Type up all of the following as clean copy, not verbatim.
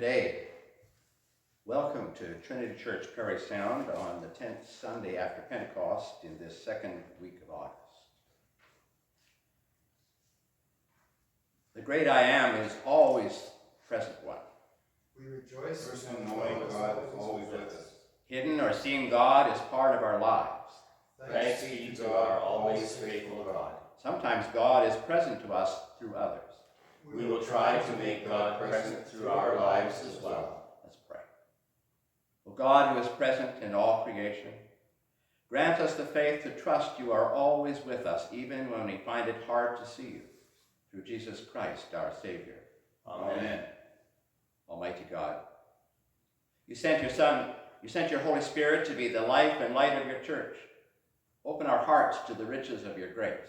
day. Welcome to Trinity Church, Parry Sound on the 10th Sunday after Pentecost in this second week of August. The great I Am is always present one. We rejoice in knowing God is always with us. Hidden or seen God is part of our lives. Thanks be to God, always faithful God. Sometimes God is present to us through others. We will try to make God present through our lives as well. Let's pray. O God, who is present in all creation, grant us the faith to trust you are always with us, even when we find it hard to see you. Through Jesus Christ, our Savior. Amen. Almighty God, you sent your Son, you sent your Holy Spirit to be the life and light of your church. Open our hearts to the riches of your grace,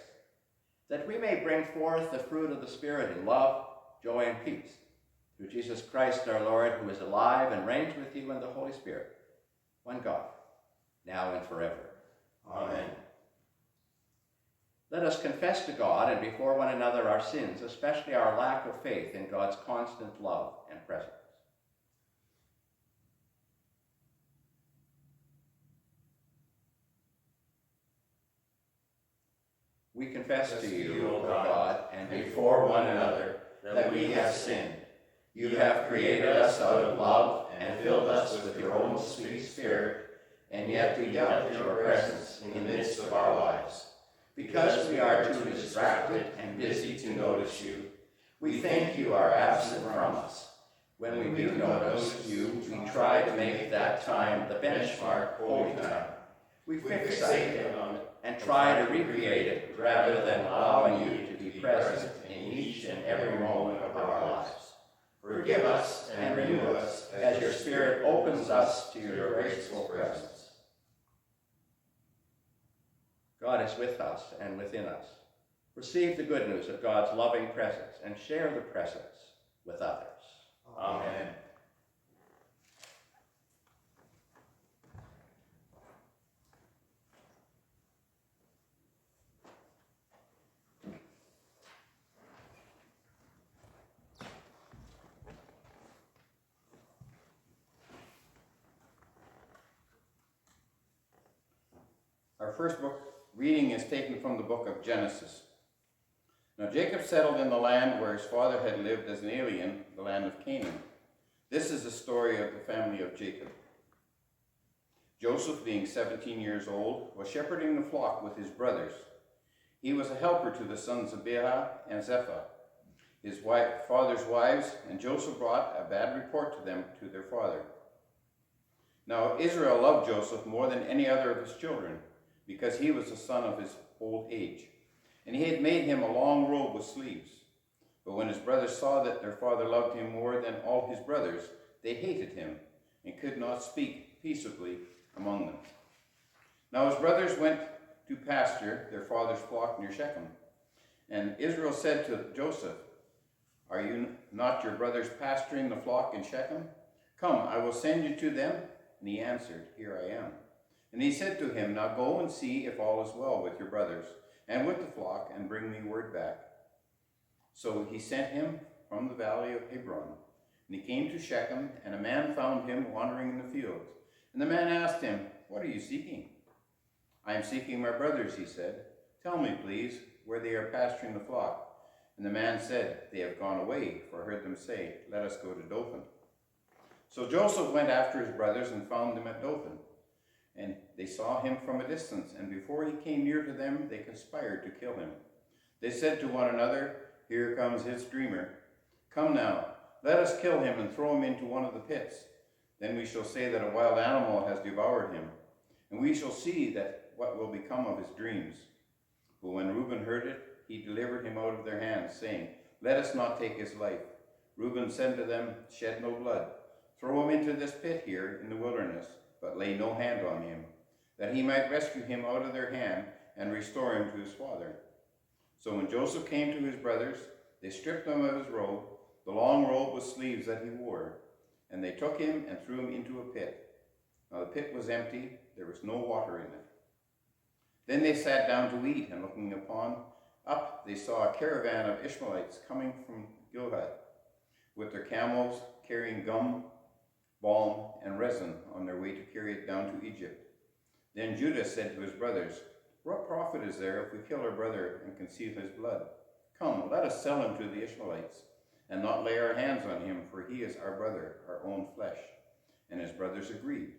that we may bring forth the fruit of the Spirit in love, joy, and peace. Through Jesus Christ our Lord, who is alive and reigns with you in the Holy Spirit, one God, now and forever. Amen. Let us confess to God and before one another our sins, especially our lack of faith in God's constant love and presence. We confess to you, O God, and before one another, that we have sinned. You have created us out of love and filled us with your own sweet Spirit, and yet we doubt your presence in the midst of our lives. Because we are too distracted and busy to notice you, we think you are absent from us. When we do notice you, we try to make that time the benchmark holy time. We fixate on it and try to recreate it rather than allowing you to be present in each and every moment of our lives. Forgive us and renew us as your Spirit opens us to your graceful presence. God is with us and within us. Receive the good news of God's loving presence and share the presence with others. Amen. Our first book reading is taken from the book of Genesis. Now Jacob settled in the land where his father had lived as an alien, the land of Canaan. This is the story of the family of Jacob. Joseph, being 17 years old, was shepherding the flock with his brothers. He was a helper to the sons of Bilhah and Zephath, his father's wives, and Joseph brought a bad report to them to their father. Now Israel loved Joseph more than any other of his children, because he was the son of his old age, and he had made him a long robe with sleeves. But when his brothers saw that their father loved him more than all his brothers, they hated him, and could not speak peaceably among them. Now his brothers went to pasture their father's flock near Shechem, and Israel said to Joseph, "Are you not your brothers pasturing the flock in Shechem? Come, I will send you to them." And he answered, "Here I am." And he said to him, "Now go and see if all is well with your brothers and with the flock, and bring me word back." So he sent him from the valley of Hebron. And he came to Shechem, and a man found him wandering in the fields. And the man asked him, "What are you seeking?" "I am seeking my brothers," he said. "Tell me, please, where they are pasturing the flock." And the man said, "They have gone away, for I heard them say, 'Let us go to Dothan.'" So Joseph went after his brothers and found them at Dothan. And they saw him from a distance, and before he came near to them, they conspired to kill him. They said to one another, "Here comes his dreamer. Come now, let us kill him and throw him into one of the pits. Then we shall say that a wild animal has devoured him, and we shall see that what will become of his dreams." But when Reuben heard it, he delivered him out of their hands, saying, "Let us not take his life." Reuben said to them, "Shed no blood. Throw him into this pit here in the wilderness, but lay no hand on him, that he might rescue him out of their hand and restore him to his father." So when Joseph came to his brothers, they stripped him of his robe, the long robe with sleeves that he wore, and they took him and threw him into a pit. Now the pit was empty, there was no water in it. Then they sat down to eat, and looking up they saw a caravan of Ishmaelites coming from Gilgad, with their camels, carrying gum, balm, and resin on their way to carry it down to Egypt. Then Judah said to his brothers, "What profit is there if we kill our brother and conceal his blood? Come, let us sell him to the Ishmaelites, and not lay our hands on him, for he is our brother, our own flesh." And his brothers agreed.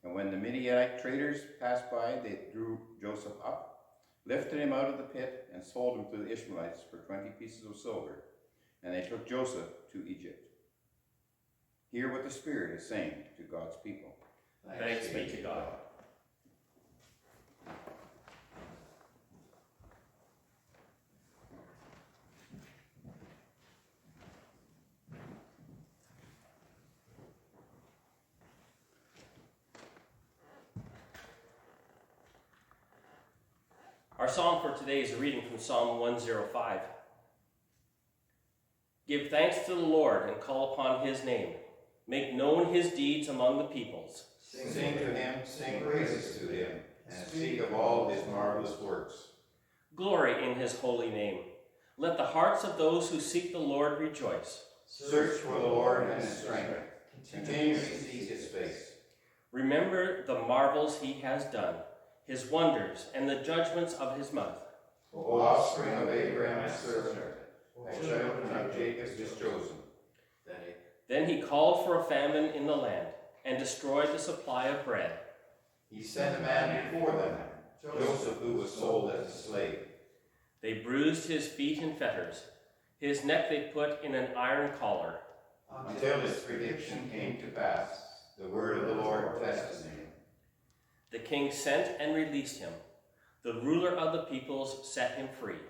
And when the Midianite traders passed by, they drew Joseph up, lifted him out of the pit, and sold him to the Ishmaelites for 20 pieces of silver. And they took Joseph to Egypt. Hear what the Spirit is saying to God's people. Thanks be to God. Our psalm for today is a reading from Psalm 105. Give thanks to the Lord and call upon his name. Make known his deeds among the peoples. Sing to him, sing praises to him, and speak of all his marvelous works. Glory in his holy name. Let the hearts of those who seek the Lord rejoice. Search for the Lord and his strength. Continually seek his face. Remember the marvels he has done, his wonders, and the judgments of his mouth. O offspring of Abraham, his servant, and children of Jacob, his chosen. Then he called for a famine in the land, and destroyed the supply of bread. He sent a man before them, Joseph, who was sold as a slave. They bruised his feet in fetters. His neck they put in an iron collar. Until his prediction came to pass, the word of the Lord tested him. The king sent and released him. The ruler of the peoples set him free.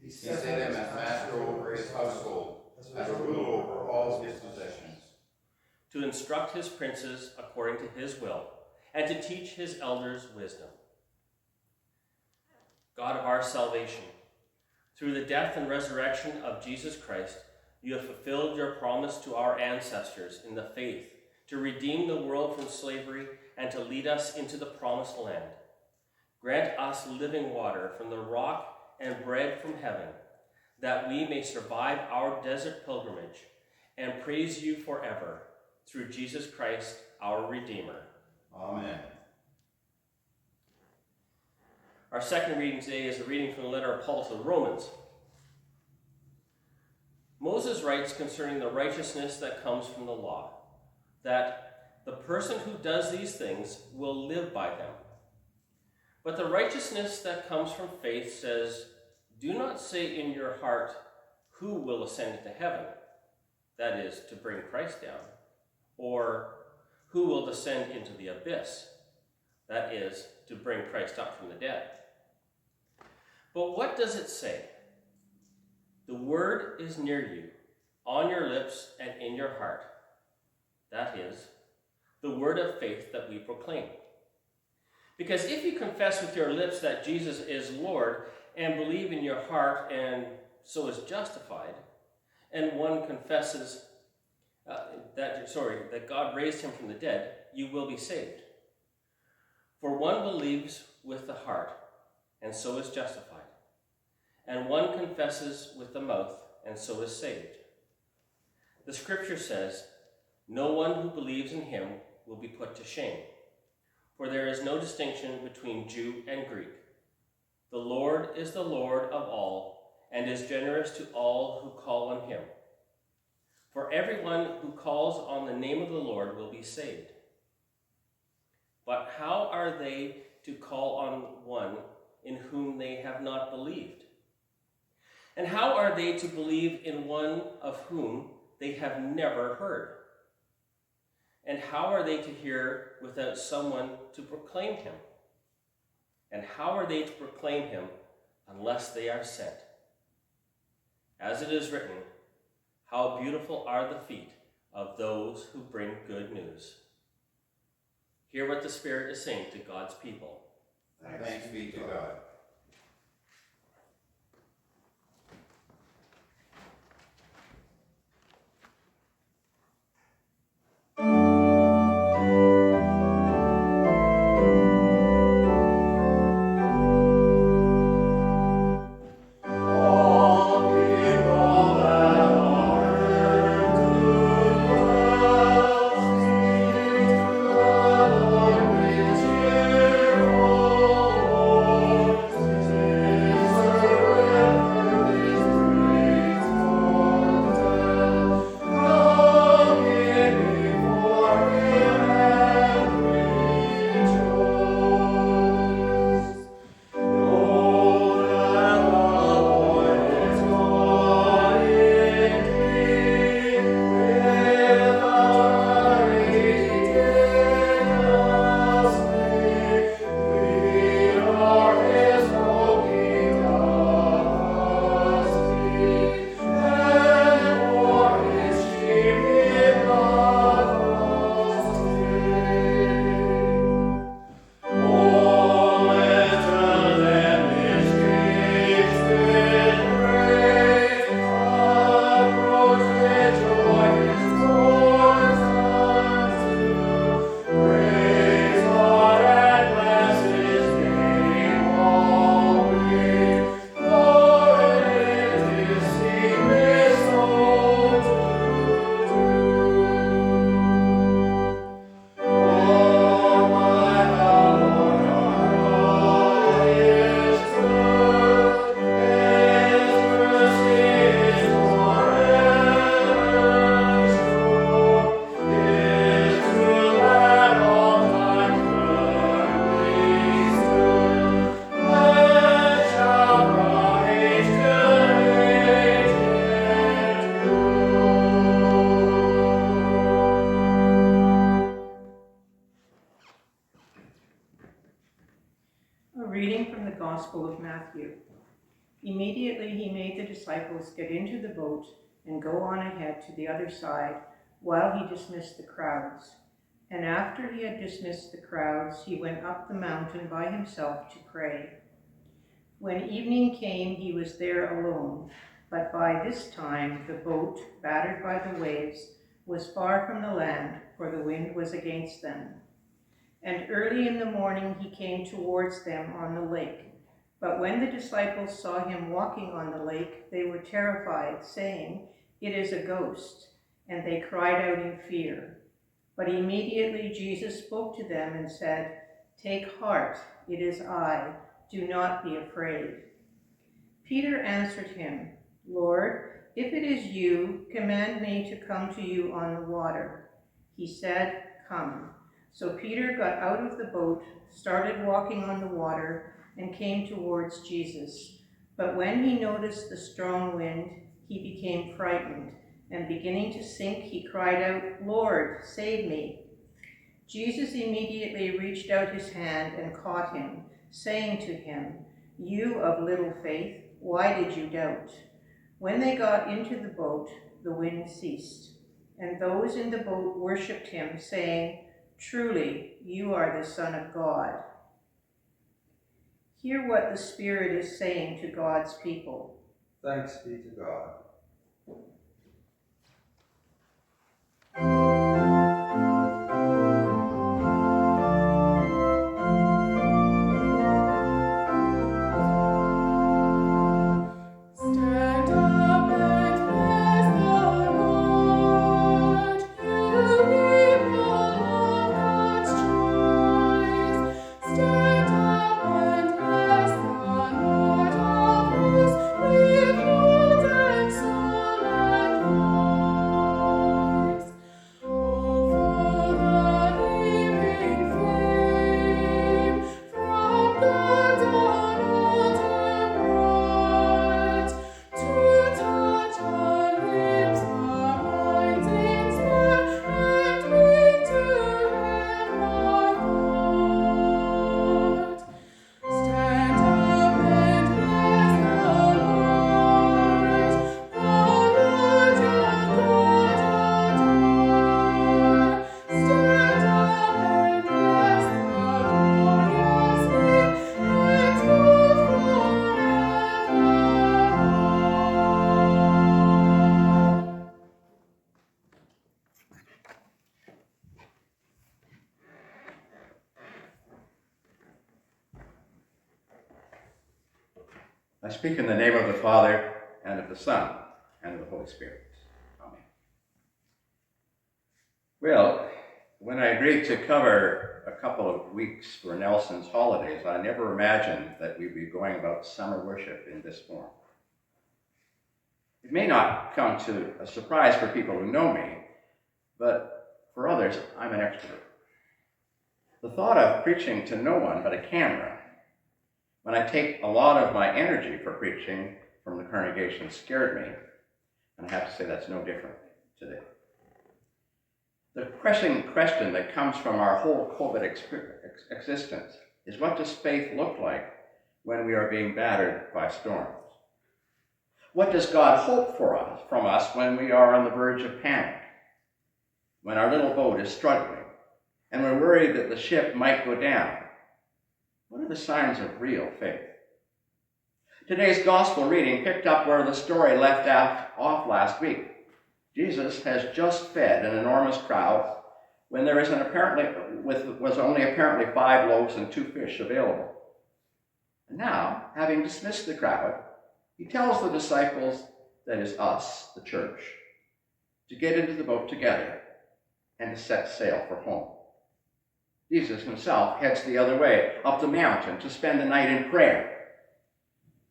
He set him as master over his household, as a ruler over all his possessions. To instruct his princes according to his will, and to teach his elders wisdom. God of our salvation, through the death and resurrection of Jesus Christ, you have fulfilled your promise to our ancestors in the faith to redeem the world from slavery and to lead us into the promised land. Grant us living water from the rock and bread from heaven, that we may survive our desert pilgrimage and praise you forever, through Jesus Christ, our Redeemer. Amen. Our second reading today is a reading from the letter of Paul to the Romans. Moses writes concerning the righteousness that comes from the law, that the person who does these things will live by them. But the righteousness that comes from faith says, do not say in your heart, who will ascend into heaven? That is, to bring Christ down. Or, who will descend into the abyss? That is, to bring Christ up from the dead. But what does it say? The word is near you, on your lips and in your heart. That is, the word of faith that we proclaim. Because if you confess with your lips that Jesus is Lord, and believe in your heart and so is justified, and one confesses that God raised him from the dead, you will be saved. For one believes with the heart, and so is justified. And one confesses with the mouth, and so is saved. The scripture says, no one who believes in him will be put to shame. For there is no distinction between Jew and Greek. The Lord is the Lord of all, and is generous to all who call on him. For everyone who calls on the name of the Lord will be saved. But how are they to call on one in whom they have not believed? And how are they to believe in one of whom they have never heard? And how are they to hear without someone to proclaim him? And how are they to proclaim him unless they are sent? As it is written, how beautiful are the feet of those who bring good news. Hear what the Spirit is saying to God's people. Thanks be to God. All give all that honor to Gospel of Matthew. Immediately he made the disciples get into the boat and go on ahead to the other side while he dismissed the crowds. And after he had dismissed the crowds, he went up the mountain by himself to pray. When evening came, he was there alone, but by this time the boat, battered by the waves, was far from the land, for the wind was against them. And early in the morning he came towards them on the lake. But when the disciples saw him walking on the lake, they were terrified, saying, "It is a ghost," and they cried out in fear. But immediately Jesus spoke to them and said, "Take heart, it is I, do not be afraid." Peter answered him, "Lord, if it is you, command me to come to you on the water." He said, "Come." So Peter got out of the boat, started walking on the water, and came towards Jesus. But when he noticed the strong wind, he became frightened, and beginning to sink, he cried out, "Lord, save me." Jesus immediately reached out his hand and caught him, saying to him, "You of little faith, why did you doubt?" When they got into the boat, the wind ceased, and those in the boat worshipped him, saying, "Truly, you are the Son of God." Hear what the Spirit is saying to God's people. Thanks be to God. I speak in the name of the Father, and of the Son, and of the Holy Spirit. Amen. Well, when I agreed to cover a couple of weeks for Nelson's holidays, I never imagined that we'd be going about summer worship in this form. It may not come to a surprise for people who know me, but for others, I'm an extrovert. The thought of preaching to no one but a camera, when I take a lot of my energy for preaching from the congregation, scared me, and I have to say that's no different today. The pressing question that comes from our whole COVID existence is, what does faith look like when we are being battered by storms? What does God hope from us when we are on the verge of panic? When our little boat is struggling and we're worried that the ship might go down? What are the signs of real faith? Today's gospel reading picked up where the story left off last week. Jesus has just fed an enormous crowd when there was only apparently 5 loaves and 2 fish available. And now, having dismissed the crowd, he tells the disciples, that is us, the church, to get into the boat together and to set sail for home. Jesus himself heads the other way, up the mountain, to spend the night in prayer.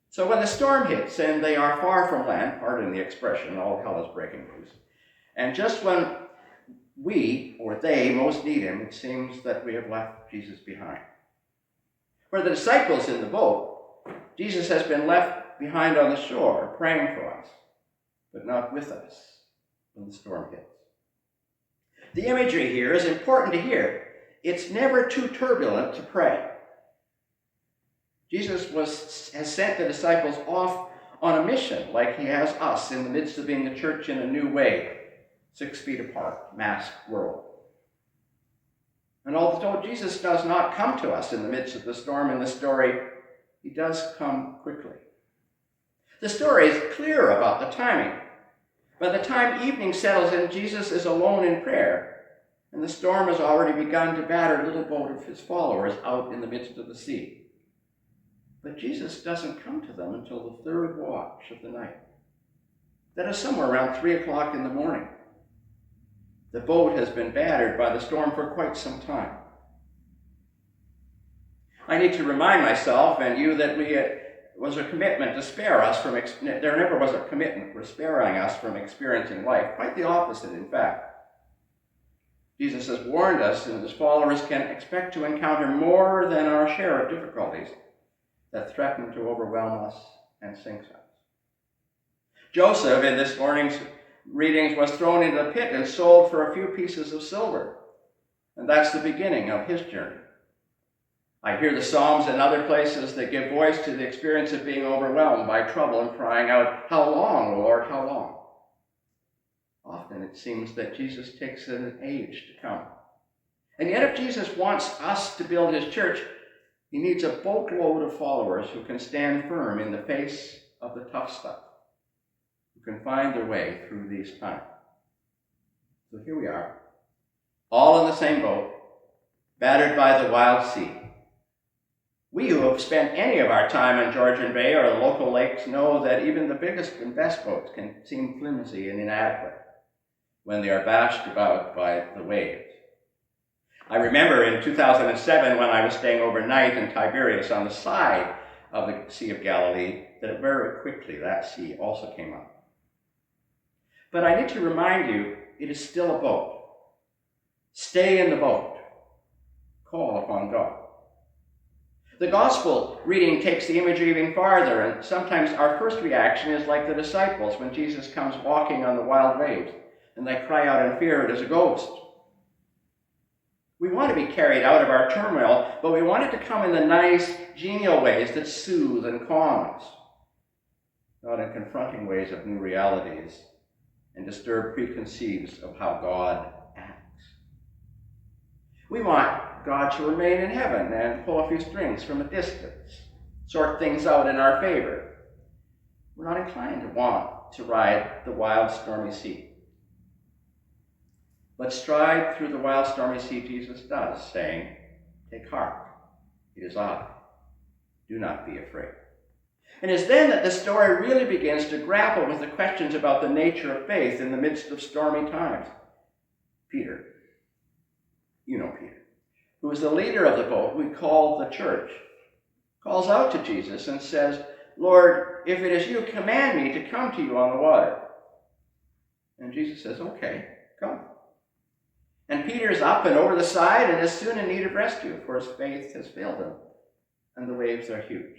So when the storm hits and they are far from land, pardon the expression, all hell is breaking loose, and just when we, or they, most need him, it seems that we have left Jesus behind. For the disciples in the boat, Jesus has been left behind on the shore, praying for us, but not with us when the storm hits. The imagery here is important to hear. It's never too turbulent to pray. Jesus has sent the disciples off on a mission, like he has us in the midst of being the church in a new way, 6 feet apart, masked world. And although Jesus does not come to us in the midst of the storm in the story, he does come quickly. The story is clear about the timing. By the time evening settles in, Jesus is alone in prayer, and the storm has already begun to batter a little boat of his followers out in the midst of the sea. But Jesus doesn't come to them until the third watch of the night. That is somewhere around 3 o'clock in the morning. The boat has been battered by the storm for quite some time. I need to remind myself and you that was a commitment to spare us from, there never was a commitment for sparing us from experiencing life. Quite the opposite, in fact. Jesus has warned us that his followers can expect to encounter more than our share of difficulties that threaten to overwhelm us and sink us. Joseph, in this morning's readings, was thrown into the pit and sold for a few pieces of silver. And that's the beginning of his journey. I hear the Psalms and other places that give voice to the experience of being overwhelmed by trouble and crying out, "How long, O Lord, how long?" Often it seems that Jesus takes an age to come. And yet if Jesus wants us to build his church, he needs a boatload of followers who can stand firm in the face of the tough stuff, who can find their way through these times. So here we are, all in the same boat, battered by the wild sea. We who have spent any of our time in Georgian Bay or the local lakes know that even the biggest and best boats can seem flimsy and inadequate when they are bashed about by the waves. I remember in 2007 when I was staying overnight in Tiberias on the side of the Sea of Galilee that very quickly that sea also came up. But I need to remind you, it is still a boat. Stay in the boat. Call upon God. The gospel reading takes the imagery even farther, and sometimes our first reaction is like the disciples when Jesus comes walking on the wild waves, and they cry out in fear, "It is a ghost." We want to be carried out of our turmoil, but we want it to come in the nice, genial ways that soothe and calm us, not in confronting ways of new realities and disturbed preconceives of how God acts. We want God to remain in heaven and pull a few strings from a distance, sort things out in our favor. We're not inclined to want to ride the wild, stormy sea. But stride through the wild, stormy sea Jesus does, saying, "Take heart, it is I. Do not be afraid." And it's then that the story really begins to grapple with the questions about the nature of faith in the midst of stormy times. Peter, you know Peter, who is the leader of the boat we call the church, calls out to Jesus and says, "Lord, if it is you, command me to come to you on the water." And Jesus says, "Okay, come." And Peter's up and over the side and is soon in need of rescue, for his faith has failed him, and the waves are huge.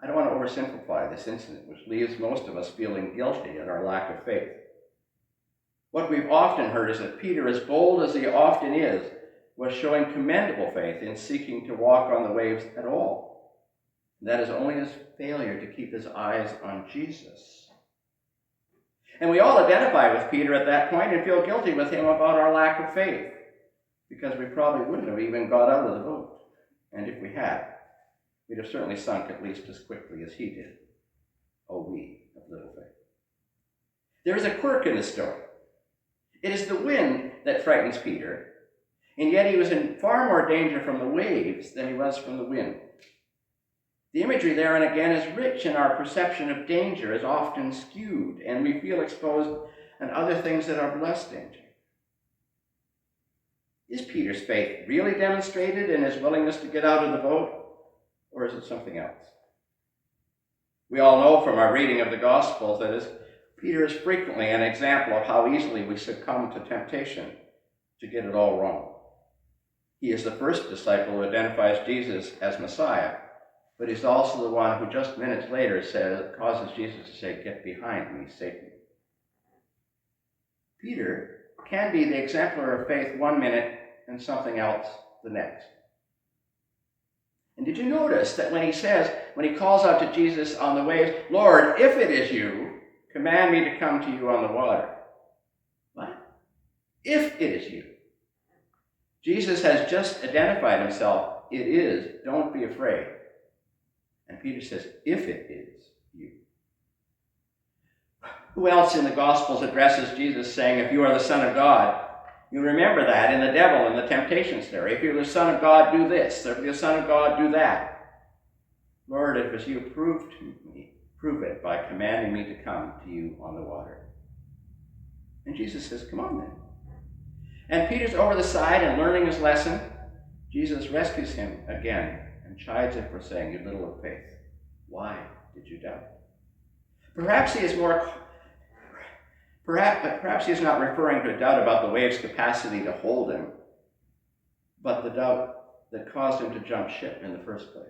I don't want to oversimplify this incident, which leaves most of us feeling guilty at our lack of faith. What we've often heard is that Peter, as bold as he often is, was showing commendable faith in seeking to walk on the waves at all. And that is only his failure to keep his eyes on Jesus. And we all identify with Peter at that point and feel guilty with him about our lack of faith, because we probably wouldn't have even got out of the boat. And if we had, we'd have certainly sunk at least as quickly as he did. Oh, we of little faith. There is a quirk in the story. It is the wind that frightens Peter, and yet he was in far more danger from the waves than he was from the wind. The imagery there and again is rich, and our perception of danger is often skewed, and we feel exposed and other things that are less danger. Is Peter's faith really demonstrated in his willingness to get out of the boat, or is it something else? We all know from our reading of the Gospels that Peter is frequently an example of how easily we succumb to temptation to get it all wrong. He is the first disciple who identifies Jesus as Messiah, but he's also the one who just minutes later causes Jesus to say, "Get behind me, Satan." Peter can be the exemplar of faith one minute and something else the next. And did you notice that when he calls out to Jesus on the waves, Lord, if it is you, command me to come to you on the water. What? If it is you. Jesus has just identified himself. It is. Don't be afraid. And Peter says, if it is you. Who else in the Gospels addresses Jesus saying, if you are the Son of God? You remember that in the devil and the temptation story. If you're the Son of God, do this. If you're the Son of God, do that. Lord, if it's you, prove it by commanding me to come to you on the water. And Jesus says, come on then. And Peter's over the side and learning his lesson. Jesus rescues him again and chides him for saying, you little of faith. Why did you doubt? Perhaps he is not referring to a doubt about the wave's capacity to hold him, but the doubt that caused him to jump ship in the first place.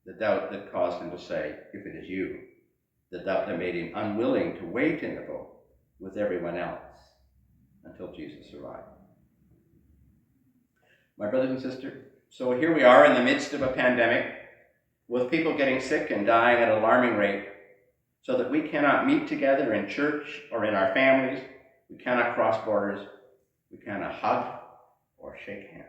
The doubt that caused him to say, if it is you. The doubt that made him unwilling to wait in the boat with everyone else until Jesus arrived. My brothers and sisters, so here we are in the midst of a pandemic with people getting sick and dying at an alarming rate, so that we cannot meet together in church or in our families. We cannot cross borders. We cannot hug or shake hands.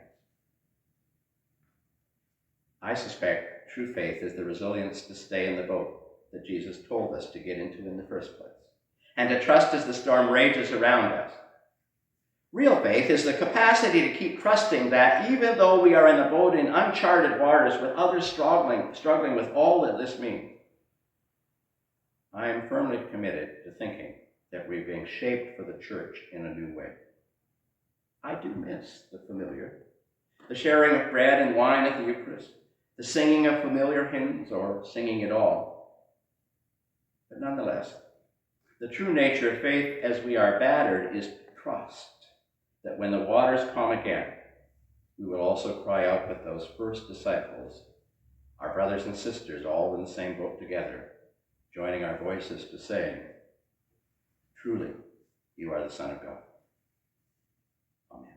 I suspect true faith is the resilience to stay in the boat that Jesus told us to get into in the first place, and to trust as the storm rages around us. Real faith is the capacity to keep trusting that even though we are in a boat in uncharted waters with others struggling with all that this means, I am firmly committed to thinking that we're being shaped for the church in a new way. I do miss the familiar, the sharing of bread and wine at the Eucharist, the singing of familiar hymns or singing it all. But nonetheless, the true nature of faith as we are battered is trust that when the waters calm again, we will also cry out with those first disciples, our brothers and sisters all in the same boat together, joining our voices to say, truly, you are the Son of God. Amen.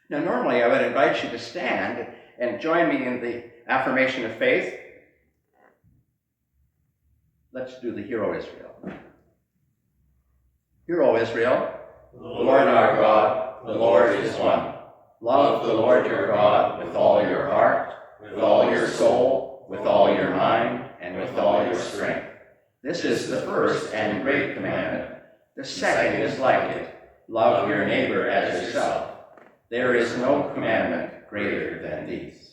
Now, normally I would invite you to stand and join me in the affirmation of faith. Let's do the Hear, O Israel. Hear, O Israel, the Lord our God, the Lord is one. Love the Lord your God with all your heart, with all your soul, with all your mind, and with all your strength. This is the first and great commandment. The second is like it. Love your neighbor as yourself. There is no commandment greater than these.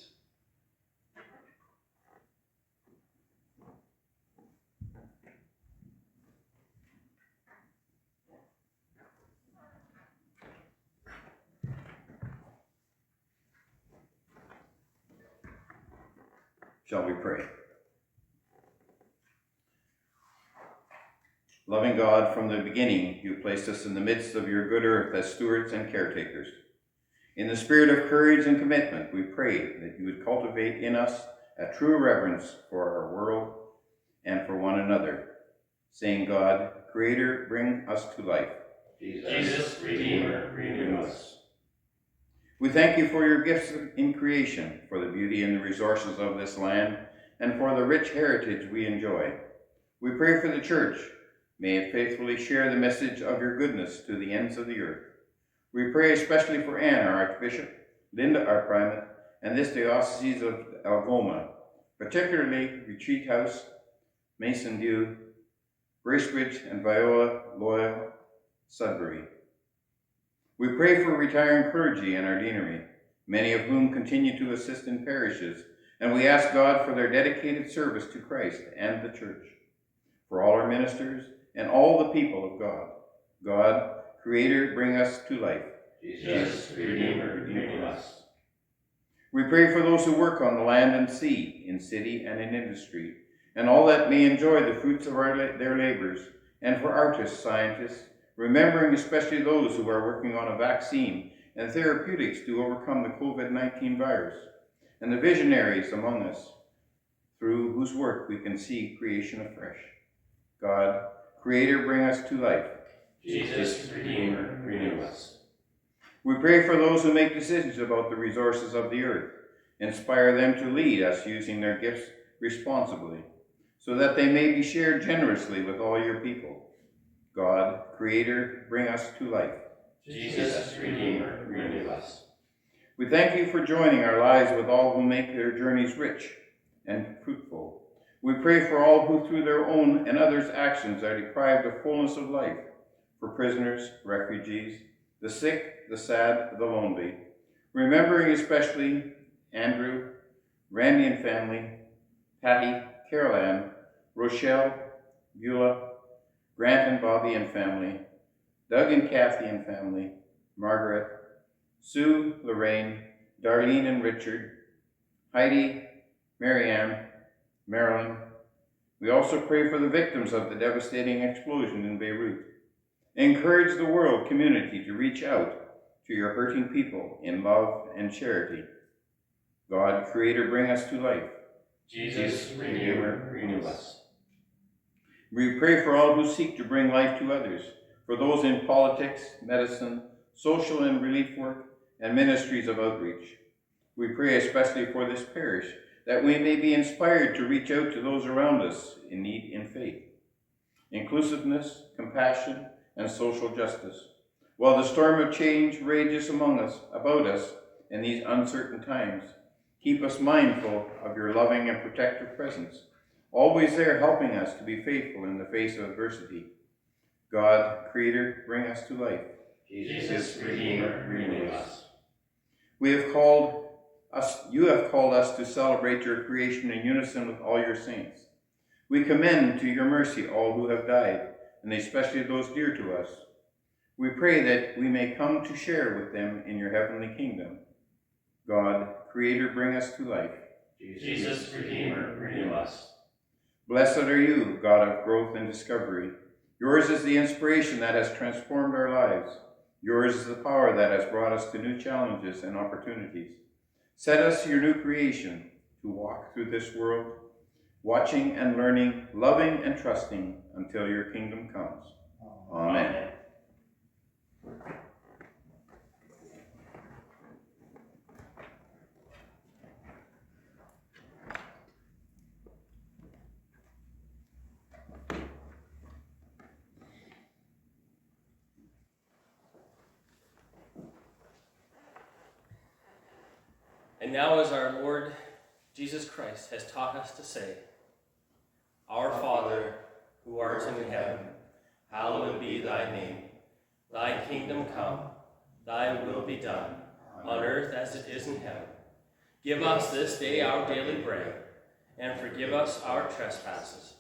Shall we pray? Loving God, from the beginning, you placed us in the midst of your good earth as stewards and caretakers. In the spirit of courage and commitment, we pray that you would cultivate in us a true reverence for our world and for one another, saying, God, Creator, bring us to life. Jesus, Redeemer, renew us. We thank you for your gifts in creation, for the beauty and the resources of this land, and for the rich heritage we enjoy. We pray for the church. May it faithfully share the message of your goodness to the ends of the earth. We pray especially for Anne, our Archbishop, Linda, our Primate, and this Diocese of Algoma, particularly Retreat House, Mason View, Bracebridge, and Viola Loyal, Sudbury. We pray for retiring clergy in our deanery, many of whom continue to assist in parishes, and we ask God for their dedicated service to Christ and the church. For all our ministers and all the people of God, God, Creator, bring us to life. Jesus, Redeemer, renew us. We pray for those who work on the land and sea, in city and in industry, and all that may enjoy the fruits of their labors, and for artists, scientists, remembering especially those who are working on a vaccine and therapeutics to overcome the COVID-19 virus, and the visionaries among us, through whose work we can see creation afresh. God, Creator, bring us to life. Jesus, Redeemer, renew us. We pray for those who make decisions about the resources of the earth. Inspire them to lead us using their gifts responsibly, so that they may be shared generously with all your people. God, Creator, bring us to life. Jesus, Redeemer, renew us. We thank you for joining our lives with all who make their journeys rich and fruitful. We pray for all who through their own and others' actions are deprived of fullness of life, for prisoners, refugees, the sick, the sad, the lonely, remembering especially Andrew, Randy and family, Patty, Carol Ann, Rochelle, Beulah, Grant and Bobby and family, Doug and Kathy and family, Margaret, Sue, Lorraine, Darlene and Richard, Heidi, Marianne, Marilyn. We also pray for the victims of the devastating explosion in Beirut. Encourage the world community to reach out to your hurting people in love and charity. God, Creator, bring us to life. Jesus, Redeemer, renew us. We pray for all who seek to bring life to others, for those in politics, medicine, social and relief work, and ministries of outreach. We pray especially for this parish, that we may be inspired to reach out to those around us in need in faith, inclusiveness, compassion, and social justice. While the storm of change rages about us in these uncertain times, keep us mindful of your loving and protective presence, always there helping us to be faithful in the face of adversity. God, Creator, bring us to life. Jesus, Redeemer, renew us. You have called us to celebrate your creation in unison with all your saints. We commend to your mercy all who have died, and especially those dear to us. We pray that we may come to share with them in your heavenly kingdom. God, Creator, bring us to life. Jesus, Redeemer, renew us. Blessed are you, God of growth and discovery. Yours is the inspiration that has transformed our lives. Yours is the power that has brought us to new challenges and opportunities. Set us your new creation to walk through this world, watching and learning, loving and trusting until your kingdom comes. Amen. And now as our Lord Jesus Christ has taught us to say, Our Father, who art in heaven, hallowed be thy name. Thy kingdom come, thy will be done, on earth as it is in heaven. Give us this day our daily bread, and forgive us our trespasses,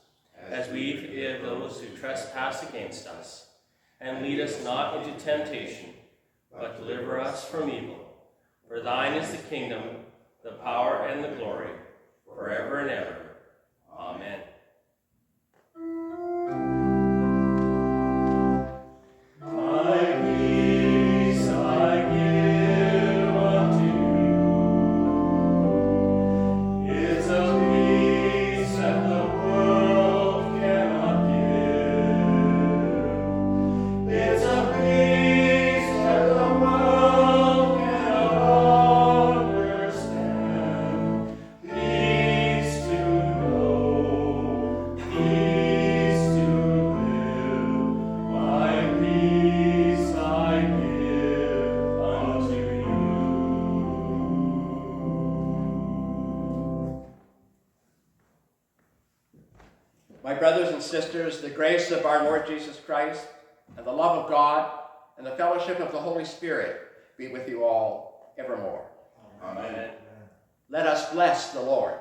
as we forgive those who trespass against us. And lead us not into temptation, but deliver us from evil. For thine is the kingdom, the power, and the glory, forever and ever. Amen. My brothers and sisters, the grace of our Lord Jesus Christ, and the love of God, and the fellowship of the Holy Spirit be with you all evermore. Amen. Let us bless the Lord.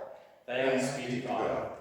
Thanks be to God.